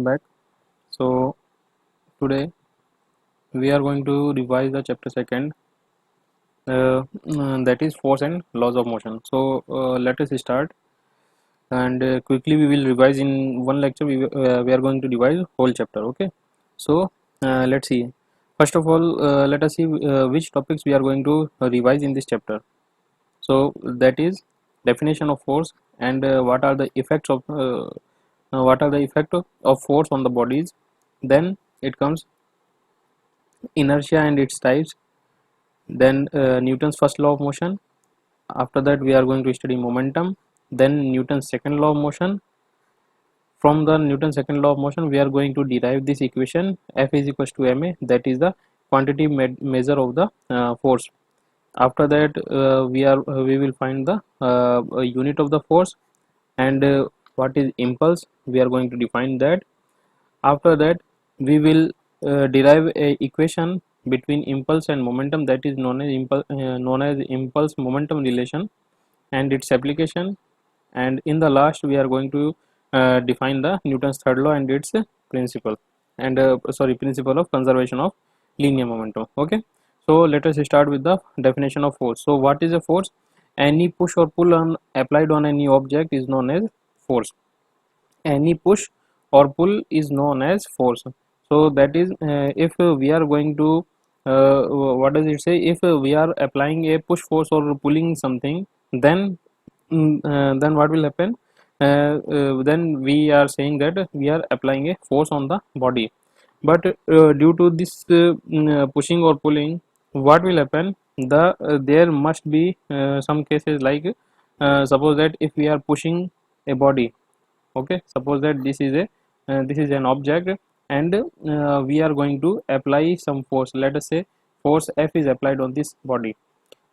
welcome back. So today we are going to revise the chapter second, that is force and laws of motion. So let us start, and quickly we will revise in one lecture. We are going to revise whole chapter. Okay. So let's see. First of all, let us see which topics we are going to revise in this chapter. So that is definition of force and what are the effects of force on the bodies. Then it comes inertia and its types, then Newton's first law of motion. After that we are going to study momentum, then Newton's second law of motion. From the Newton's second law of motion we are going to derive this equation F is equals to ma, that is the quantity measure of the force. After that we will find the unit of the force, and what is impulse, we are going to define that. After that we will derive a equation between impulse and momentum, that is known as impulse momentum relation and its application. And in the last we are going to define the Newton's third law and its principle, and principle of conservation of linear momentum. Okay, so let us start with the definition of force. So what is a force? Any push or pull applied on any object is known as force. Any push or pull is known as force. So that is, if we are going to what does it say, if we are applying a push force or pulling something, then then what will happen, then we are saying that we are applying a force on the body. But due to this pushing or pulling, what will happen, there must be some cases like, suppose that if we are pushing a body. Okay, suppose that this is an object, and we are going to apply some force. Let us say force F is applied on this body.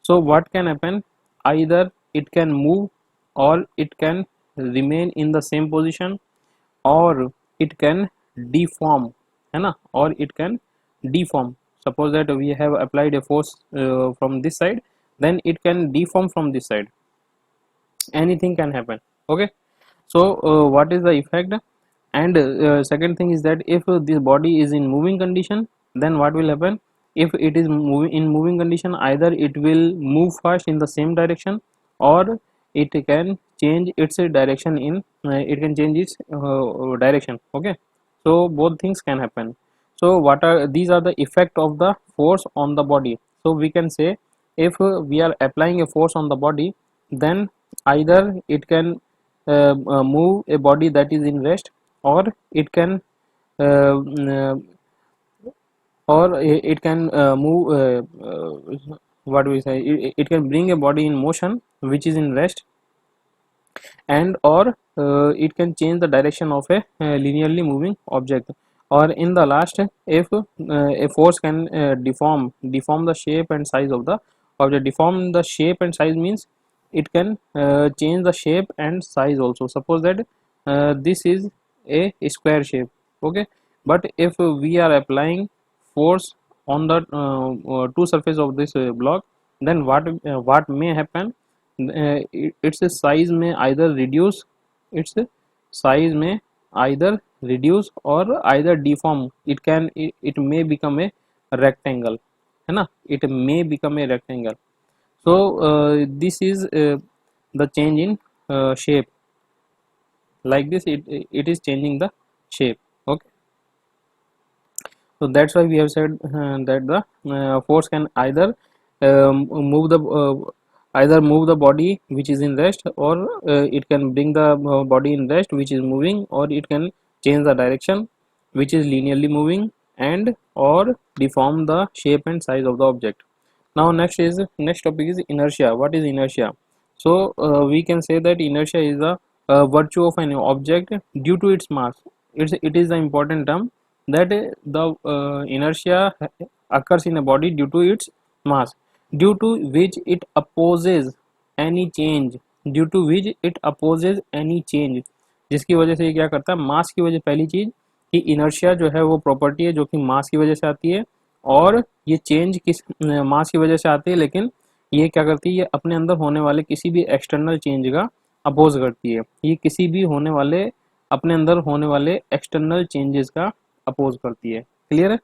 So what can happen, either it can move, or it can remain in the same position, or it can deform, है ना, or it can deform. Suppose that we have applied a force from this side, then it can deform from this side. Anything can happen. Okay, so what is the effect? And second thing is that if this body is in moving condition, then what will happen, if it is moving condition, either it will move fast in the same direction, or it can change its direction in it can change its direction. Okay, so both things can happen. So what are these are the effect of the force on the body. So we can say, if we are applying a force on the body, then either it can move a body that is in rest, or it can uh, uh, it can move what do we say, it can bring a body in motion which is in rest, and or it can change the direction of a linearly moving object. Or in the last, if a force can deform the shape and size of the object. Deform the shape and size means it can change the shape and size also. Suppose that this is a square shape. Okay, but if we are applying force on the two surface of this block, then what may happen, its size may either reduce, its size may either reduce or either deform. It may become a rectangle, है ना, it may become a rectangle. So this is the change in shape. Like this, it is changing the shape. Okay, so that's why we have said that the force can move the either move the body which is in rest, or it can bring the body in rest which is moving, or it can change the direction which is linearly moving, and or deform the shape and size of the object. Now next topic is inertia. What is inertia? So we can say that inertia is the virtue of an object due to its mass. It is the important term, that the inertia occurs in a body due to its mass, due to which it opposes any change, due to which it opposes any change, जिसकी वजह से ये क्या करता है, मास की वजह, पहली चीज कि इनर्शिया जो है वो प्रॉपर्टी है जो कि मास की वजह से आती है, और ये चेंज किस मास की वजह से आती है, लेकिन ये क्या करती है, ये अपने अंदर होने वाले किसी भी एक्सटर्नल चेंज का अपोज करती है। ये किसी भी होने वाले अपने अंदर होने वाले एक्सटर्नल चेंजेस का अपोज करती है। क्लियर है?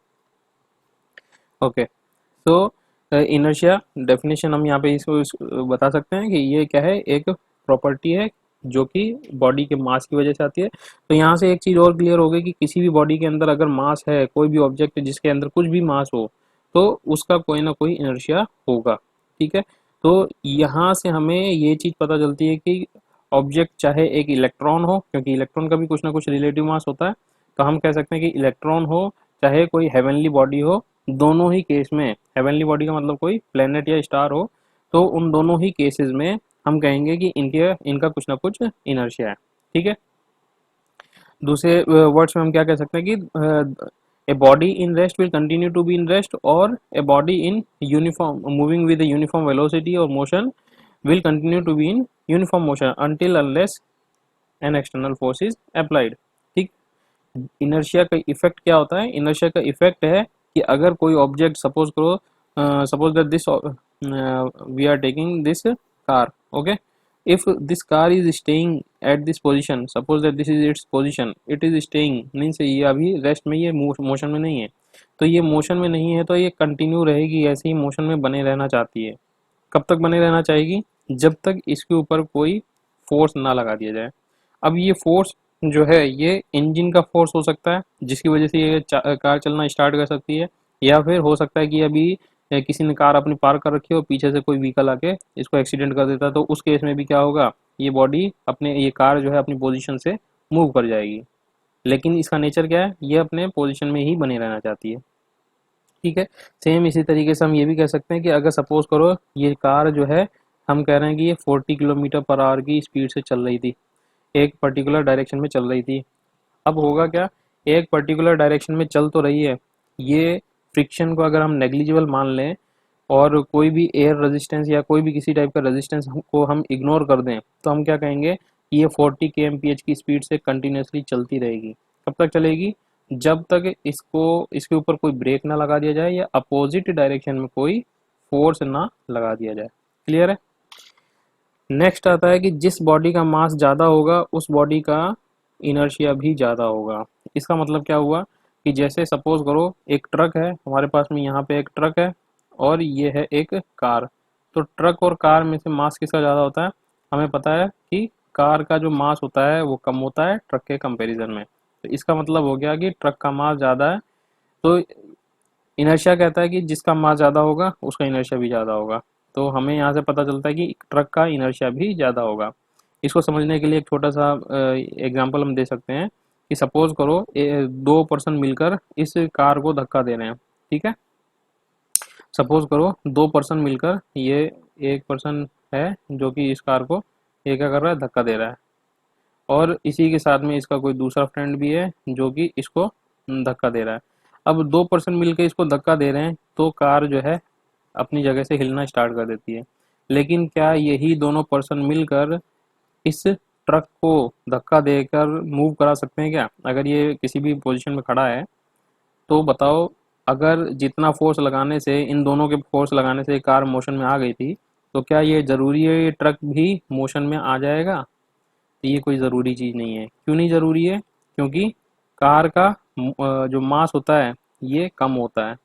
ओके, सो इनर्शिया डेफिनेशन हम यहाँ पे इसको बता सकते हैं कि ये क्या है, एक प्रॉपर्टी है जो कि बॉडी के मास की वजह से आती है। तो यहाँ से एक चीज़ और क्लियर हो गई कि किसी भी बॉडी के अंदर अगर मास है, कोई भी ऑब्जेक्ट जिसके अंदर कुछ भी मास हो, तो उसका कोई ना कोई इनर्शिया होगा। ठीक है, तो यहाँ से हमें ये चीज़ पता चलती है कि ऑब्जेक्ट चाहे एक इलेक्ट्रॉन हो, क्योंकि इलेक्ट्रॉन का भी कुछ ना कुछ रिलेटिव मास होता है, तो हम कह सकते हैं कि इलेक्ट्रॉन हो चाहे कोई हेवनली बॉडी हो, दोनों ही केस में, हेवनली बॉडी का मतलब कोई प्लेनेट या स्टार हो, तो उन दोनों ही केसेस में हम कहेंगे कि इनका कुछ ना कुछ इनर्शिया है। ठीक है, दूसरे वर्ड्स में हम क्या कह सकते हैं कि a body in rest will continue to be in rest, और a body in uniform moving with uniform velocity और motion will continue to be in uniform motion until unless an external force is applied। ठीक, inertia का effect क्या होता है? Inertia का effect है कि अगर कोई ऑब्जेक्ट, सपोज करो, suppose that this we are taking this car, okay, if this car is staying at this position, suppose that this is its position, it is staying means ये अभी rest में, ये motion में नहीं है, तो ये मोशन में नहीं है तो ये कंटिन्यू रहेगी, ऐसे ही मोशन में बने रहना चाहती है। कब तक बने रहना चाहेगी? जब तक इसके ऊपर कोई फोर्स ना लगा दिया जाए। अब ये फोर्स जो है ये इंजन का फोर्स हो सकता है जिसकी वजह से ये कार चलना स्टार्ट कर सकती है, या फिर हो सकता है कि अभी किसी ने कार अपनी पार्क कर रखी हो, पीछे से कोई व्हीकल आके इसको एक्सीडेंट कर देता है, तो उस केस में भी क्या होगा, ये बॉडी ये कार जो है अपनी पोजीशन से मूव कर जाएगी। लेकिन इसका नेचर क्या है, ये अपने पोजीशन में ही बने रहना चाहती है। ठीक है, सेम इसी तरीके से हम ये भी कह सकते हैं कि अगर सपोज करो ये कार जो है, हम कह रहे हैं कि ये 40 किलोमीटर पर आवर की स्पीड से चल रही थी, एक पर्टिकुलर डायरेक्शन में चल रही थी। अब होगा क्या, एक पर्टिकुलर डायरेक्शन में चल तो रही है, ये फ्रिक्शन को अगर हम नेग्लिजिबल मान लें और कोई भी एयर रेजिस्टेंस या कोई भी किसी टाइप का रेजिस्टेंस को हम इग्नोर कर दें, तो हम क्या कहेंगे कि ये 40 kmph की स्पीड से कंटिन्यूसली चलती रहेगी। कब तक चलेगी? जब तक इसके ऊपर कोई ब्रेक ना लगा दिया जाए या अपोजिट डायरेक्शन में कोई फोर्स ना लगा दिया जाए। क्लियर है? नेक्स्ट आता है कि जिस बॉडी का मास ज़्यादा होगा उस बॉडी का इनर्शिया भी ज़्यादा होगा। इसका मतलब क्या हुआ कि जैसे सपोज करो एक ट्रक है हमारे पास में, यहाँ पे एक ट्रक है और ये है एक कार, तो ट्रक और कार में से मास किसका ज़्यादा होता है? हमें पता है कि कार का जो मास होता है वो कम होता है ट्रक के कंपैरिजन में, तो इसका मतलब हो गया कि ट्रक का मास ज़्यादा है। तो इनर्शिया कहता है कि जिसका मास ज़्यादा होगा उसका इनर्शिया भी ज़्यादा होगा, तो हमें यहाँ से पता चलता है कि ट्रक का इनर्शिया भी ज़्यादा होगा। इसको समझने के लिए एक छोटा सा एग्जांपल हम दे सकते हैं कि सपोज करो दो पर्सन मिलकर इस कार को धक्का दे रहे हैं। ठीक है, सपोज करो दो पर्सन मिलकर, ये एक पर्सन है जो कि इस कार को ये क्या कर रहा है, धक्का दे रहा है, और इसी के साथ में इसका कोई दूसरा फ्रेंड भी है जो कि इसको धक्का दे रहा है। अब दो पर्सन मिलकर इसको धक्का दे रहे हैं तो कार जो है अपनी जगह से हिलना स्टार्ट कर देती है। लेकिन क्या यही दोनों पर्सन मिलकर इस ट्रक को धक्का देकर मूव करा सकते हैं क्या? अगर ये किसी भी पोजीशन में खड़ा है तो बताओ, अगर जितना फोर्स लगाने से, इन दोनों के फोर्स लगाने से कार मोशन में आ गई थी, तो क्या ये ज़रूरी है ये ट्रक भी मोशन में आ जाएगा? तो ये कोई ज़रूरी चीज़ नहीं है। क्यों नहीं ज़रूरी है? क्योंकि कार का जो मास होता है ये कम होता है,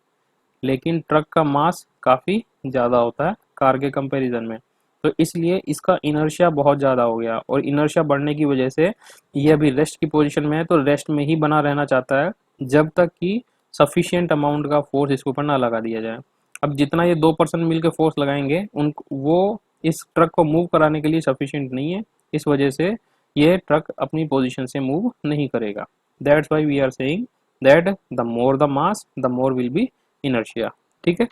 लेकिन ट्रक का मास काफ़ी ज़्यादा होता है कार के कंपैरिजन में, तो इसलिए इसका इनर्शिया बहुत ज़्यादा हो गया, और इनर्शिया बढ़ने की वजह से ये अभी रेस्ट की पोजीशन में है, तो रेस्ट में ही बना रहना चाहता है जब तक कि सफिशिएंट अमाउंट का फोर्स इसके ऊपर ना लगा दिया जाए। अब जितना ये दो पर्सन मिलकर फोर्स लगाएंगे उन वो इस ट्रक को मूव कराने के लिए सफिशिएंट नहीं है, इस वजह से ये ट्रक अपनी पोजीशन से मूव नहीं करेगा। That's why we are saying that the more the mass the more will be inertia. ठीक है,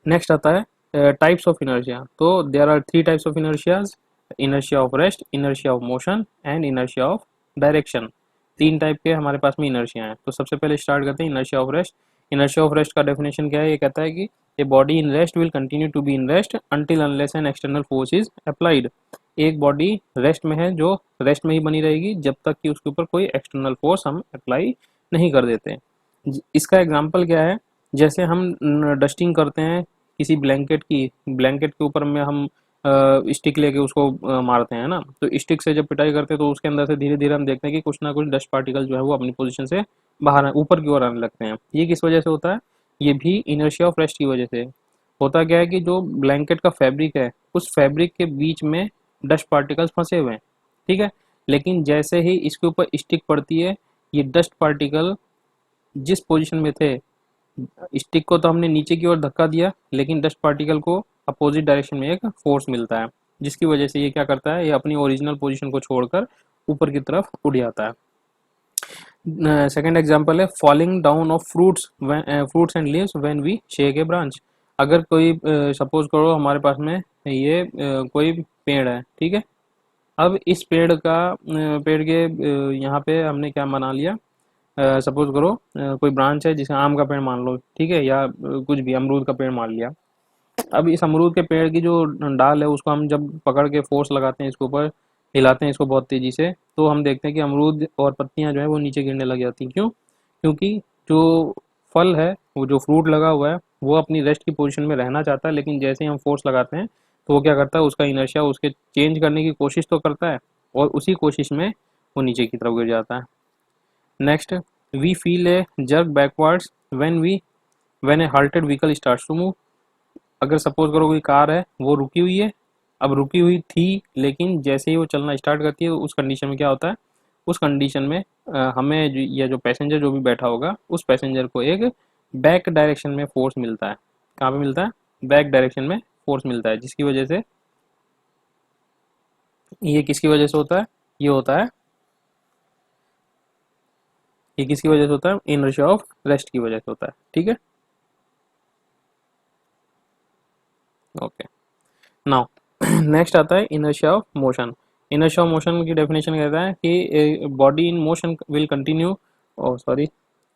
नेक्स्ट आता है टाइप्स ऑफ इनर्शिया। तो there are three types of inertias: inertia of rest, inertia of motion and inertia of direction. तीन type के हमारे पास में इनर्शिया हैं। तो सबसे पहले स्टार्ट करते हैं inertia of rest. Inertia of rest का डेफिनेशन क्या है? ये कहता है कि a body in rest will continue to be in rest until unless an external force is applied. एक बॉडी रेस्ट में है जो रेस्ट में ही बनी रहेगी जब तक कि उसके ऊपर कोई एक्सटर्नल फोर्स हम अप्लाई नहीं कर देते। इसका एग्जाम्पल क्या है? जैसे हम डस्टिंग करते हैं किसी ब्लैंकेट के ऊपर में हम स्टिक लेके उसको मारते हैं ना, तो स्टिक से जब पिटाई करते हैं तो उसके अंदर से धीरे धीरे हम देखते हैं कि कुछ ना कुछ डस्ट पार्टिकल जो है वो अपनी पोजीशन से बाहर ऊपर की ओर आने लगते हैं। ये किस वजह से होता है? ये भी इनर्शिया ऑफ रेस्ट की वजह से। होता क्या है कि जो ब्लैंकेट का फैब्रिक है, उस फैब्रिक के बीच में डस्ट पार्टिकल्स फंसे हुए हैं, ठीक है। लेकिन जैसे ही इसके ऊपर स्टिक पड़ती है, ये डस्ट पार्टिकल जिस पोजीशन में थे, स्टिक को तो हमने नीचे की ओर धक्का दिया, लेकिन डस्ट पार्टिकल को अपोजिट डायरेक्शन में एक फोर्स मिलता है, जिसकी वजह से ये क्या करता है, ये अपनी ओरिजिनल पोजीशन को छोड़कर ऊपर की तरफ उड़ जाता है। सेकेंड एग्जाम्पल है falling down of fruits and leaves when we shake a branch. अगर कोई सपोज करो हमारे पास में ये कोई पेड़ है, ठीक है। अब इस पेड़ के यहाँ पे हमने क्या बना लिया, सपोज करो कोई ब्रांच है, जिसे आम का पेड़ मान लो, ठीक है, या कुछ भी अमरूद का पेड़ मान लिया। अब इस अमरूद के पेड़ की जो डाल है, उसको हम जब पकड़ के फोर्स लगाते हैं, इसके ऊपर हिलाते हैं इसको बहुत तेज़ी से, तो हम देखते हैं कि अमरूद और पत्तियां जो है वो नीचे गिरने लग जाती हैं। क्यों? क्योंकि जो फल है, वो जो फ्रूट लगा हुआ है, वो अपनी रेस्ट की पोजीशन में रहना चाहता है, लेकिन जैसे ही हम फोर्स लगाते हैं तो वो क्या करता है, उसका इनर्शिया उसके चेंज करने की कोशिश तो करता है, और उसी कोशिश में वो नीचे की तरफ गिर जाता है। Next, we feel a jerk backwards when a halted vehicle starts to move. अगर सपोज करो कोई कार है, वो रुकी हुई है, अब रुकी हुई थी, लेकिन जैसे ही वो चलना स्टार्ट करती है, उस कंडीशन में क्या होता है, उस कंडीशन में हमें या जो पैसेंजर जो भी बैठा होगा, उस पैसेंजर को एक बैक डायरेक्शन में फोर्स मिलता है। कहाँ पे मिलता है? बैक डायरेक्शन में फोर्स मिलता है, जिसकी वजह से ये किसकी वजह से होता है, ये होता है, ये किसकी वजह से होता है, इनर्शिया ऑफ रेस्ट की वजह से होता है, ठीक है। ओके, नाउ नेक्स्ट आता है inertia of motion. Inertia of motion की डेफिनेशन कहता है कि a body in motion will continue, oh sorry,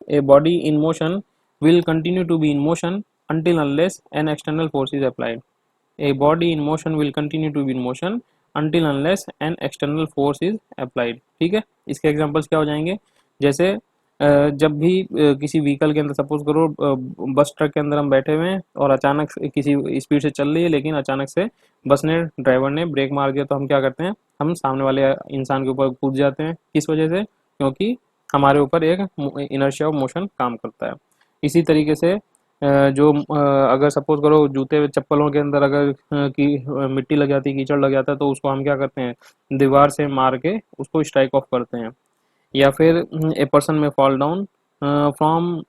a body in motion will continue to be in motion until unless an external force is applied. A body in motion will continue to be in motion until unless an external force is applied. ठीक है, इसके examples क्या हो जाएंगे? जैसे जब भी किसी व्हीकल के अंदर, सपोज करो बस ट्रक के अंदर हम बैठे हुए हैं, और अचानक किसी स्पीड से चल रही है, लेकिन अचानक से बस ने, ड्राइवर ने ब्रेक मार दिया, तो हम क्या करते हैं, हम सामने वाले इंसान के ऊपर कूद जाते हैं। किस वजह से? क्योंकि हमारे ऊपर एक इनर्शिया ऑफ मोशन काम करता है। इसी तरीके से अगर सपोज करो जूते चप्पलों के अंदर अगर मिट्टी लग जाती है, कीचड़ लग जाता है, तो उसको हम क्या करते हैं, दीवार से मार के उसको स्ट्राइक ऑफ करते हैं। या फिर ए पर्सन में fall down from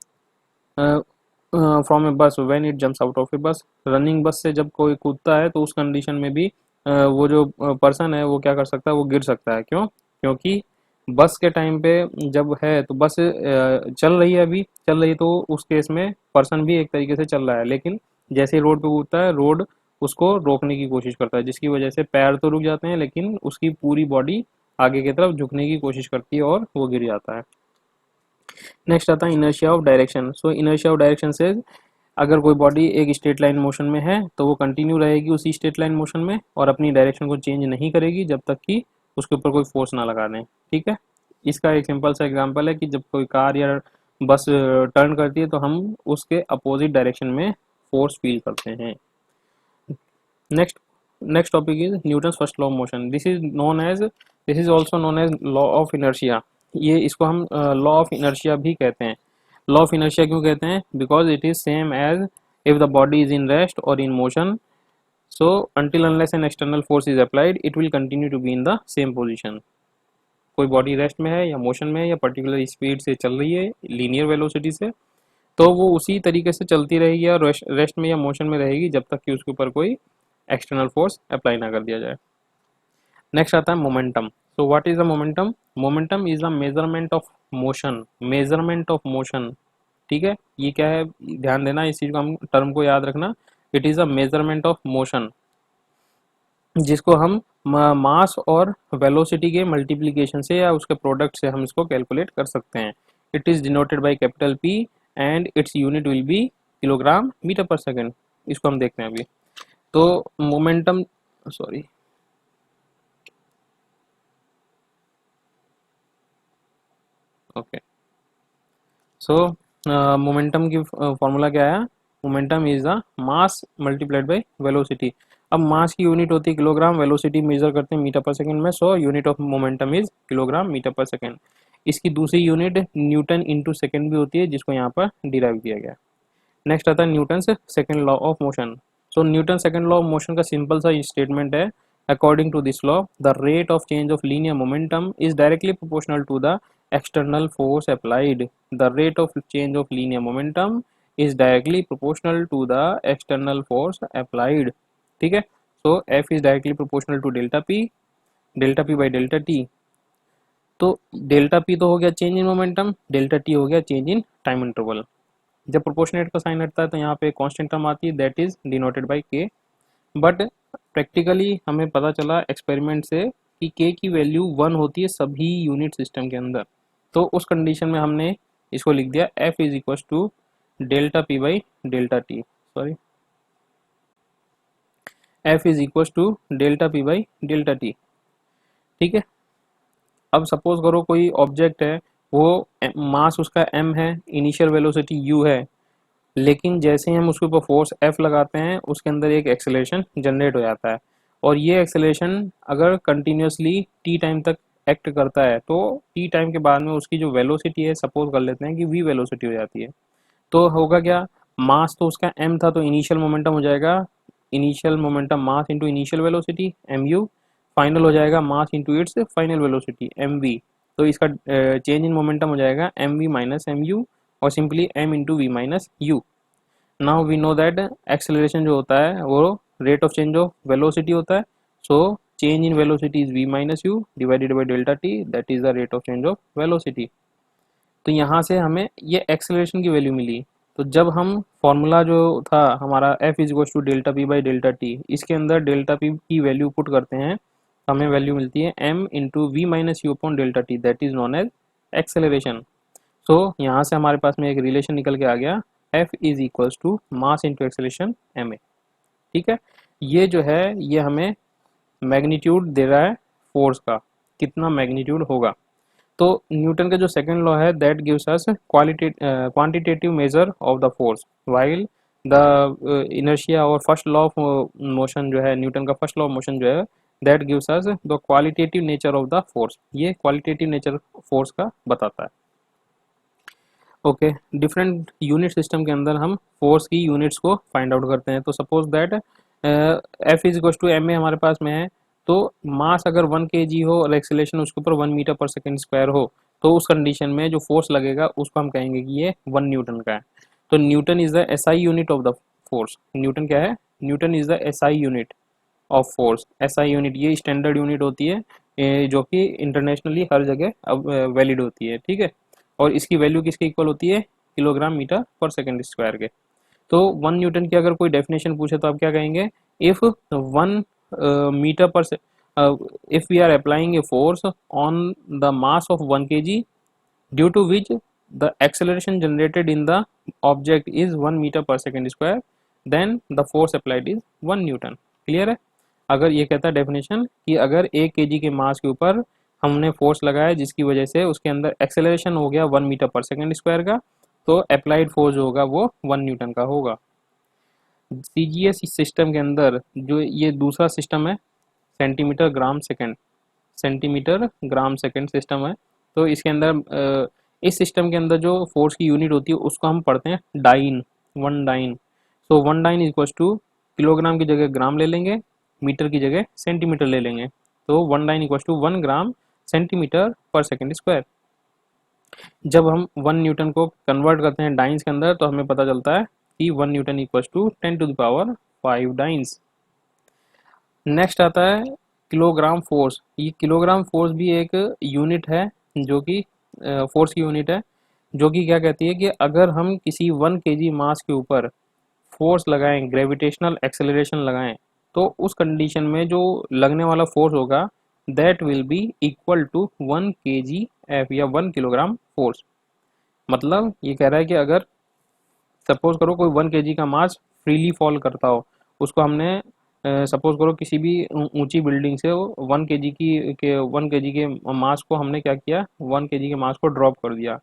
from a bus when it jumps out of a bus. Running बस से जब कोई कूदता है, तो उस कंडीशन में भी वो जो पर्सन है वो क्या कर सकता है, वो गिर सकता है। क्यों? क्योंकि बस के टाइम पे जब है तो बस चल रही है, अभी चल रही है, तो उस केस में पर्सन भी एक तरीके से चल रहा है, लेकिन जैसे ही रोड पे कूदता है, रोड उसको रोकने की कोशिश करता है, जिसकी वजह से पैर तो रुक जाते हैं, लेकिन उसकी पूरी बॉडी आगे की तरफ झुकने की कोशिश करती है और वो गिर जाता है। नेक्स्ट आता है inertia of direction. So inertia of direction से, अगर कोई बॉडी एक स्ट्रेट लाइन मोशन में है, तो वो कंटिन्यू रहेगी उसी स्ट्रेट लाइन मोशन में, और अपनी डायरेक्शन को चेंज नहीं करेगी जब तक कि उसके ऊपर कोई फोर्स ना लगा दें, ठीक है। इसका एक सिंपल सा एग्जांपल है कि जब कोई कार या बस टर्न करती है, तो हम उसके अपोजिट डायरेक्शन में फोर्स फील करते हैं। Next next topic is Newton's first law of motion. This is also known as law of inertia. ये इसको हम लॉ ऑफ इनर्शिया भी कहते हैं। लॉ ऑफ इनर्शिया क्यों कहते हैं? Because it is same as if the body is in rest और in motion, so until unless an external force is applied it will continue to be in the same position। कोई body rest में है या motion में है या particular speed से चल रही है, लीनियर वेलोसिटी से, तो वो उसी तरीके से चलती रहेगी और रेस्ट में या मोशन में रहेगी जब तक कि उसके ऊपर कोई एक्सटर्नल फोर्स अप्लाई ना कर दिया जाए। नेक्स्ट आता है momentum. So what is the momentum? Momentum is the measurement of motion, measurement of motion, ठीक है। ये क्या है, ध्यान देना, इस चीज को हम टर्म को याद रखना। It is a measurement of motion, जिसको हम मास और वेलोसिटी के मल्टीप्लिकेशन से या उसके प्रोडक्ट से हम इसको कैलकुलेट कर सकते हैं। It is denoted by capital P and its unit will be kilogram metre per second. इसको हम देखते हैं अभी। तो momentum, sorry, okay, so momentum की फॉर्मूला क्या है? Momentum is the mass multiplied by velocity. अब मास की यूनिट होती है किलोग्राम, वेलोसिटी मेजर करते हैं मीटर पर सेकंड में, so unit of momentum is kilogram metre per second. इसकी दूसरी यूनिट न्यूटन इंटू सेकंड भी होती है, जिसको यहाँ पर डिराइव किया गया। नेक्स्ट आता है Newton second law of motion. So Newton second law of motion का सिंपल सा स्टेटमेंट है, according to this law the rate of change of linear momentum is directly proportional to the external force applied. The rate of change of linear momentum is directly proportional to the external force applied. ठीक है, so F is directly proportional to delta p by delta t। तो delta P तो हो गया change in momentum, delta T हो गया change in time interval. जब proportionate का साइन हटता है तो यहाँ पे कांस्टेंट टर्म आती है, दैट इज डिनोटेड बाय के। बट प्रैक्टिकली हमें पता चला एक्सपेरिमेंट से कि के की वैल्यू 1 होती है सभी यूनिट सिस्टम के अंदर। तो उस कंडीशन में हमने इसको लिख दिया F is equal to delta P by delta T, sorry F is equal to delta P by delta T. ठीक है, अब सपोज करो कोई ऑब्जेक्ट है, वो मास उसका m है, इनिशियल वेलोसिटी u है, लेकिन जैसे ही हम उसके ऊपर फोर्स F लगाते हैं उसके अंदर एक एक्सेलरेशन जनरेट हो जाता है, और ये एक्सेलरेशन अगर कंटिन्यूसली t टाइम तक एक्ट करता है तो t टाइम के बाद में उसकी जो वेलोसिटी है, सपोज कर लेते हैं कि v वेलोसिटी हो जाती है, तो होगा क्या, मास तो उसका m था तो इनिशियल मोमेंटम हो जाएगा initial momentum mass into initial velocity mu, final हो जाएगा mass into its final velocity mv। तो इसका चेंज इन मोमेंटम हो जाएगा mv माइनस mu और simply m into V minus U. Now we know that acceleration जो होता है वो rate of change of velocity होता है, so change in velocity is v minus U divided by delta T, that is the rate of change of velocity. तो यहाँ से हमें ये एक्सेलरेशन की वैल्यू मिली। तो जब हम फॉर्मूला जो था हमारा f is equal to delta P by delta T, इसके अंदर डेल्टा पी की वैल्यू पुट करते हैं, हमें वैल्यू मिलती है m into V minus U upon delta T, that is known as acceleration. So यहाँ से हमारे पास में एक रिलेशन निकल के आ गया, f is equals to mass into acceleration ma। ठीक है, ये जो है ये हमें मैग्नीट्यूड दे रहा है फोर्स का, कितना मैग्नीट्यूड होगा। तो न्यूटन का जो सेकंड लॉ है that gives us quantitative measure of the force, while the inertia और फर्स्ट लॉ ऑफ मोशन जो है, न्यूटन का फर्स्ट लॉ ऑफ मोशन जो है that gives us the qualitative nature of the force, ये qualitative nature force का बताता है। ओके, डिफरेंट यूनिट सिस्टम के अंदर हम फोर्स की यूनिट्स को फाइंड आउट करते हैं। तो suppose that F is equal to M A हमारे पास में है, तो मास अगर 1 kg हो और एक्सेलरेशन उसके ऊपर 1 मीटर पर सेकेंड स्क्वायर हो, तो उस कंडीशन में जो फोर्स लगेगा उसको हम कहेंगे कि ये 1 न्यूटन का है। तो Newton is the SI unit of the force. Newton क्या है, Newton is the SI unit of force. SI unit ये स्टैंडर्ड यूनिट होती है जो कि इंटरनेशनली हर जगह वैलिड होती है। ठीक है, और इसकी वैल्यू किसके इक्वल होती है, kilogram metre per second square के। तो 1 न्यूटन की अगर कोई डेफिनेशन पूछे तो आप क्या कहेंगे, if 1 metre per if we are applying a force on the mass of 1 kg due to which the acceleration generated in the object is 1 metre per second square, then the force applied is 1 newton. Clear है, अगर ये कहता है definition कि अगर 1 kg के मास के ऊपर हमने फोर्स लगाया जिसकी वजह से उसके अंदर एक्सेलरेशन हो गया 1 मीटर पर सेकेंड स्क्वायर का, तो अप्लाइड फोर्स जो होगा वो 1 न्यूटन का होगा। सीजीएस सिस्टम के अंदर जो ये दूसरा सिस्टम है centimetre gram second, centimetre gram second system है, तो इसके अंदर इस सिस्टम के अंदर जो फोर्स की यूनिट होती है उसको हम पढ़ते हैं dyne, 1 dyne. So 1 dyne equal to kilogram की जगह ग्राम ले लेंगे, मीटर की जगह सेंटीमीटर ले लेंगे, तो 1 dyne equal to 1 gram centimetre per second square. जब हम 1 न्यूटन को कन्वर्ट करते हैं डाइन्स के अंदर तो हमें पता चलता है कि 1 Newton equal to 10 to the power 5 dynes. Next आता है किलोग्राम फोर्स। ये किलोग्राम फोर्स भी एक यूनिट है जो कि फोर्स की यूनिट है, जो कि क्या कहती है कि अगर हम किसी 1 kg मास के ऊपर फोर्स लगाएं, ग्रेविटेशनल एक्सेलरेशन लगाएं, तो उस कंडीशन में जो लगने वाला फोर्स होगा that will be equal to 1 kg F या 1 किलोग्राम फोर्स। मतलब ये कह रहा है कि अगर सपोज करो कोई 1 kg का मास फ्रीली फॉल करता हो, उसको हमने सपोज करो किसी भी ऊंची बिल्डिंग से 1 kg के 1 kg के मास को हमने क्या किया, 1 kg के मास को ड्रॉप कर दिया,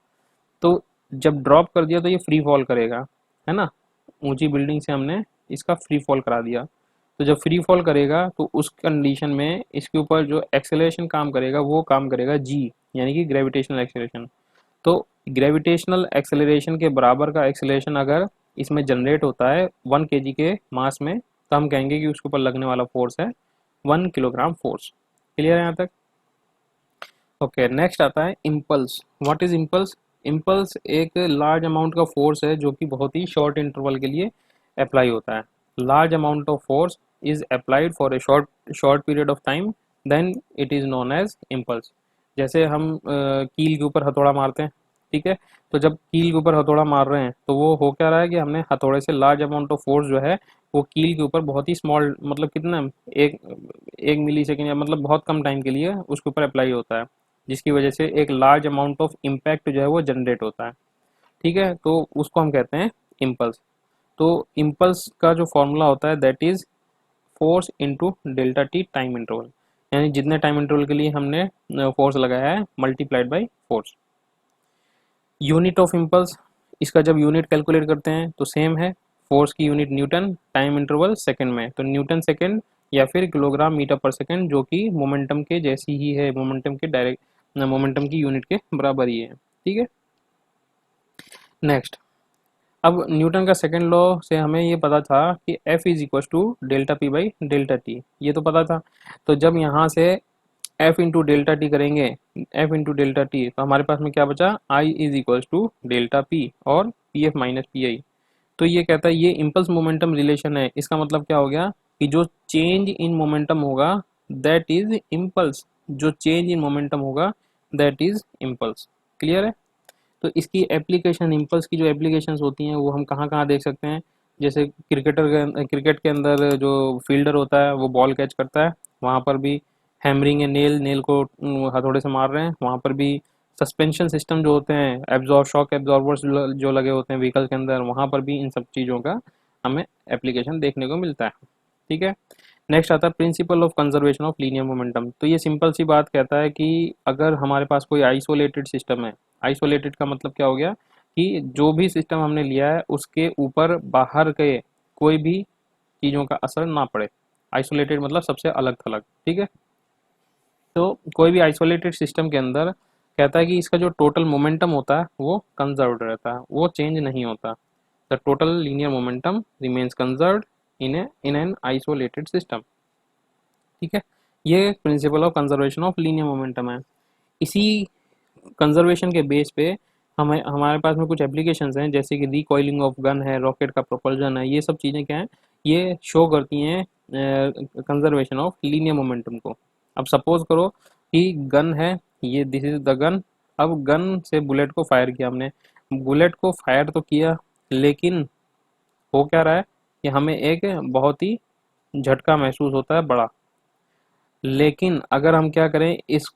तो जब ड्रॉप कर दिया तो ये फ्री फॉल करेगा, है ना, ऊंची बिल्डिंग से हमने इसका फ्री फॉल करा दिया। तो जब फ्री फॉल करेगा तो उस कंडीशन में इसके ऊपर जो एक्सेलरेशन काम करेगा वो काम करेगा जी, यानी कि ग्रेविटेशनल एक्सेलरेशन। तो ग्रेविटेशनल एक्सेलरेशन के बराबर का एक्सेलरेशन अगर इसमें जनरेट होता है 1 kg के मास में, तो हम कहेंगे कि उसके ऊपर लगने वाला फोर्स है 1 किलोग्राम फोर्स। क्लियर है यहाँ तक? ओके, नेक्स्ट आता है impulse. What is impulse? Impulse एक लार्ज अमाउंट का फोर्स है जो कि बहुत ही शॉर्ट इंटरवल के लिए अप्लाई होता है। Large amount of force is applied for a short short period of time, then it is known as impulse. जैसे हम कील के ऊपर हथौड़ा मारते हैं, ठीक है? तो जब कील के ऊपर हथौड़ा मार रहे हैं तो वो हो क्या रहा है कि हमने हथौड़े से लार्ज अमाउंट ऑफ फोर्स जो है वो कील के ऊपर बहुत ही स्मॉल, मतलब कितना, एक 1 मिली सेकेंड या मतलब बहुत कम टाइम के लिए उसके ऊपर अप्लाई होता है, जिसकी वजह से एक लार्ज अमाउंट ऑफ इम्पैक्ट जो है वो जनरेट होता है। ठीक है, तो उसको हम कहते हैं इम्पल्स। तो इम्पल्स का जो फॉर्मूला होता है that is force into delta T time interval, यानी जितने टाइम इंटरवल के लिए हमने फोर्स लगाया है multiplied by force. Unit of impulse, इसका जब यूनिट कैलकुलेट करते हैं तो सेम है, फोर्स की unit Newton, time interval second में, तो न्यूटन सेकंड या फिर किलोग्राम मीटर पर सेकंड, जो कि मोमेंटम के जैसी ही है, मोमेंटम के डायरेक्ट मोमेंटम की यूनिट के बराबर ही है। ठीक है, नेक्स्ट, अब न्यूटन का सेकंड लॉ से हमें ये पता था कि F is equal to delta P by delta T, ये तो पता था। तो जब यहाँ से F इंटू डेल्टा टी करेंगे, F इंटू डेल्टा टी, तो हमारे पास में क्या बचा, I is equal to delta P और P F minus P I. तो ये कहता है ये इम्पल्स मोमेंटम रिलेशन है। इसका मतलब क्या हो गया कि जो चेंज इन मोमेंटम होगा दैट इज इम्पल्स, जो चेंज इन मोमेंटम होगा दैट इज इम्पल्स। क्लियर है? तो इसकी एप्लीकेशन, इम्पल्स की जो एप्लीकेशंस होती हैं वो हम कहाँ कहाँ देख सकते हैं। जैसे क्रिकेट के अंदर जो फील्डर होता है वो बॉल कैच करता है, वहाँ पर भी हैमरिंग है, नेल को हथौड़े से मार रहे हैं, वहाँ पर भी सस्पेंशन सिस्टम जो होते हैं, एब्जॉर्ब शॉक एब्जॉर्बर्स जो लगे होते हैं व्हीकल के अंदर, वहाँ पर भी इन सब चीज़ों का हमें एप्लीकेशन देखने को मिलता है। ठीक है, नेक्स्ट आता है principle of conservation of linear momentum. तो ये सिंपल सी बात कहता है कि अगर हमारे पास कोई आइसोलेटेड सिस्टम है, आइसोलेटेड का मतलब क्या हो गया कि जो भी सिस्टम हमने लिया है उसके ऊपर बाहर के कोई भी चीज़ों का असर ना पड़े। आइसोलेटेड मतलब सबसे अलग थलग। ठीक है, तो कोई भी आइसोलेटेड सिस्टम के अंदर कहता है कि इसका जो टोटल मोमेंटम होता है वो कंजर्व्ड रहता है, वो चेंज नहीं होता। The total linear momentum remains conserved in an isolated system. ठीक है, ये principle of conservation of linear momentum है। इसी कंजर्वेशन के बेस पे हमें हमारे पास में कुछ एप्लीकेशंस हैं, जैसे कि रिकॉइलिंग ऑफ गन है, रॉकेट का प्रोपल्जन है, ये सब चीज़ें क्या हैं, ये शो करती हैं कंजर्वेशन ऑफ लीनियर मोमेंटम को। अब सपोज करो कि गन है, ये दिस इज द गन। अब गन से बुलेट को फायर किया हमने, बुलेट को फायर तो किया, लेकिन हो क्या रहा है कि हमें एक बहुत ही झटका महसूस होता है बड़ा। लेकिन अगर हम क्या करें, इस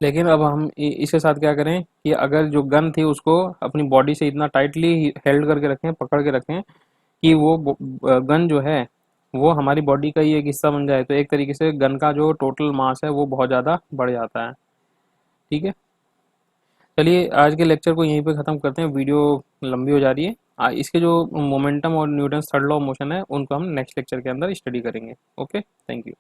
लेकिन अब हम इसके साथ क्या करें कि अगर जो गन थी उसको अपनी बॉडी से इतना टाइटली हेल्ड करके रखें, पकड़ के रखें कि वो गन जो है वो हमारी बॉडी का ही एक हिस्सा बन जाए, तो एक तरीके से गन का जो टोटल मास है वो बहुत ज़्यादा बढ़ जाता है। ठीक है, चलिए आज के लेक्चर को यहीं पे ख़त्म करते हैं, वीडियो लंबी हो जा रही है। इसके जो मोमेंटम और Newton third law of motion है उनको हम नेक्स्ट लेक्चर के अंदर स्टडी करेंगे। Okay, thank you.